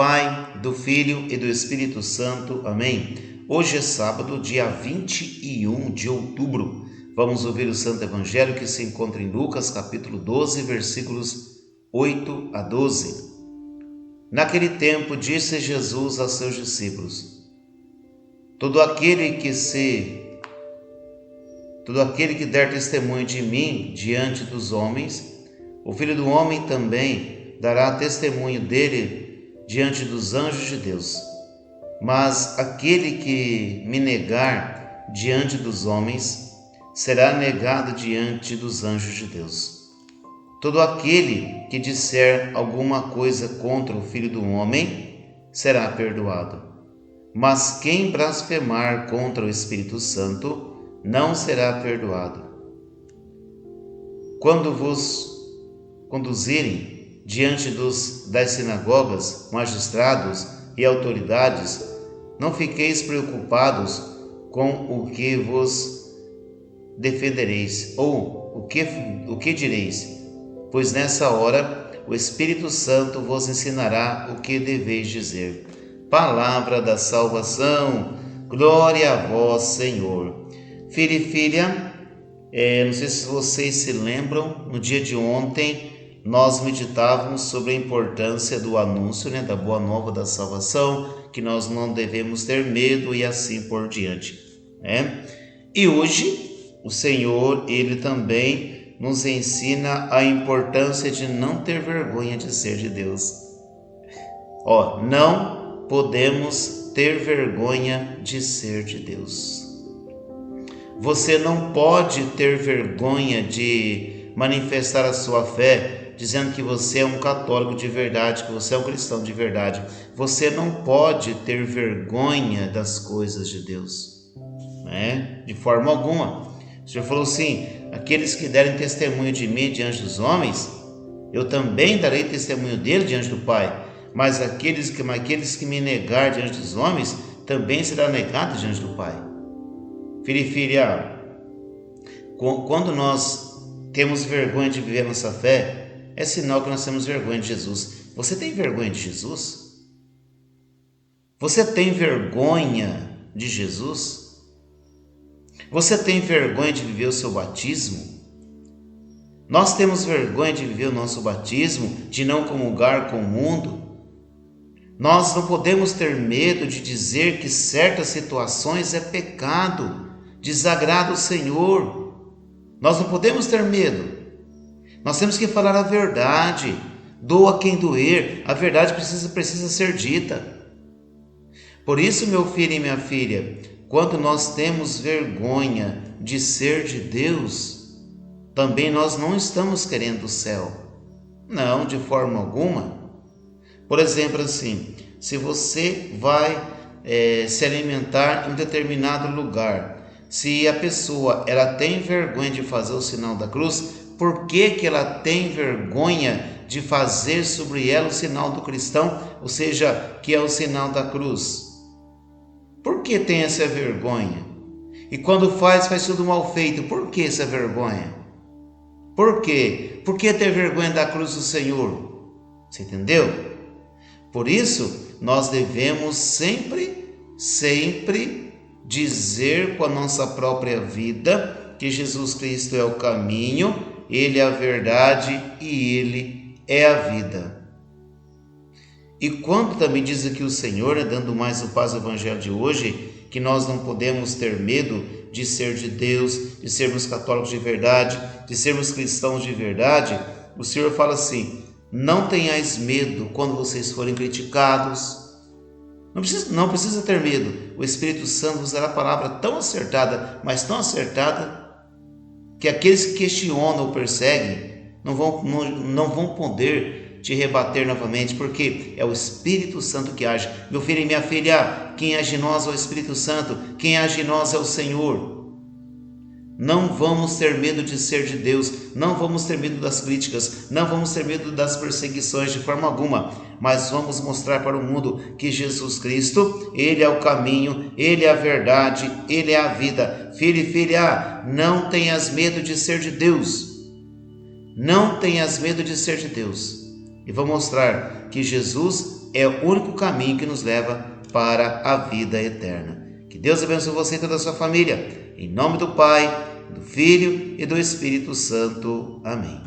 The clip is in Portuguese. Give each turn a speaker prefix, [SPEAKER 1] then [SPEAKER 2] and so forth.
[SPEAKER 1] Pai, do Filho e do Espírito Santo. Amém. Hoje é sábado, dia 21 de outubro. Vamos ouvir o Santo Evangelho que se encontra em Lucas, capítulo 12, versículos 8 a 12. Naquele tempo, disse Jesus a seus discípulos: Todo aquele que der testemunho de mim diante dos homens, o Filho do Homem também dará testemunho dele diante dos anjos de Deus. Mas aquele que me negar diante dos homens, será negado diante dos anjos de Deus. Todo aquele que disser alguma coisa contra o Filho do Homem, será perdoado. Mas quem blasfemar contra o Espírito Santo, não será perdoado. Quando vos conduzirem diante das sinagogas, magistrados e autoridades, não fiqueis preocupados com o que vos defendereis ou o que direis, pois nessa hora o Espírito Santo vos ensinará o que deveis dizer. Palavra da salvação, glória a vós, Senhor. Filho e filha, não sei se vocês se lembram, no dia de ontem nós meditávamos sobre a importância do anúncio, da boa nova da salvação, que nós não devemos ter medo e assim por diante. E hoje o Senhor, Ele também nos ensina a importância de não ter vergonha de ser de Deus. Não podemos ter vergonha de ser de Deus. Você não pode ter vergonha de manifestar a sua fé dizendo que você é um católico de verdade, que você é um cristão de verdade. Você não pode ter vergonha das coisas de Deus, de forma alguma. O Senhor falou assim: aqueles que derem testemunho de mim diante dos homens, eu também darei testemunho dele diante do Pai. Mas aqueles que me negar diante dos homens, também será negado diante do Pai. Filho e filha, quando nós temos vergonha de viver nossa fé, é sinal que nós temos vergonha de Jesus. Você tem vergonha de Jesus? Você tem vergonha de Jesus? Você tem vergonha de viver o seu batismo? Nós temos vergonha de viver o nosso batismo, de não comungar com o mundo? Nós não podemos ter medo de dizer que certas situações é pecado, desagrada o Senhor. Nós não podemos ter medo. Nós temos que falar a verdade, doa quem doer, a verdade precisa ser dita. Por isso, meu filho e minha filha, quando nós temos vergonha de ser de Deus, também nós não estamos querendo o céu. Não, de forma alguma. Por exemplo, assim, se você vai se alimentar em um determinado lugar, se a pessoa ela tem vergonha de fazer o sinal da cruz, por que ela tem vergonha de fazer sobre ela o sinal do cristão, ou seja, que é o sinal da cruz? Por que tem essa vergonha? E quando faz tudo mal feito. Por que essa vergonha? Por quê? Por que ter vergonha da cruz do Senhor? Você entendeu? Por isso, nós devemos sempre dizer com a nossa própria vida que Jesus Cristo é o caminho, Ele é a verdade e Ele é a vida. E quando também diz aqui o Senhor, dando mais o paz ao Evangelho de hoje, que nós não podemos ter medo de ser de Deus, de sermos católicos de verdade, de sermos cristãos de verdade, o Senhor fala assim: não tenhais medo quando vocês forem criticados. Não precisa ter medo. O Espírito Santo vos dará a palavra tão acertada, mas tão acertada, que aqueles que questionam ou perseguem não vão poder te rebater novamente, porque é o Espírito Santo que age. Meu filho e minha filha, quem age em nós é o Espírito Santo, quem age em nós é o Senhor. Não vamos ter medo de ser de Deus, não vamos ter medo das críticas, não vamos ter medo das perseguições de forma alguma, mas vamos mostrar para o mundo que Jesus Cristo, Ele é o caminho, Ele é a verdade, Ele é a vida. Filho e filha, não tenhas medo de ser de Deus, não tenhas medo de ser de Deus. E vou mostrar que Jesus é o único caminho que nos leva para a vida eterna. Que Deus abençoe você e toda a sua família. Em nome do Pai, do Filho e do Espírito Santo. Amém.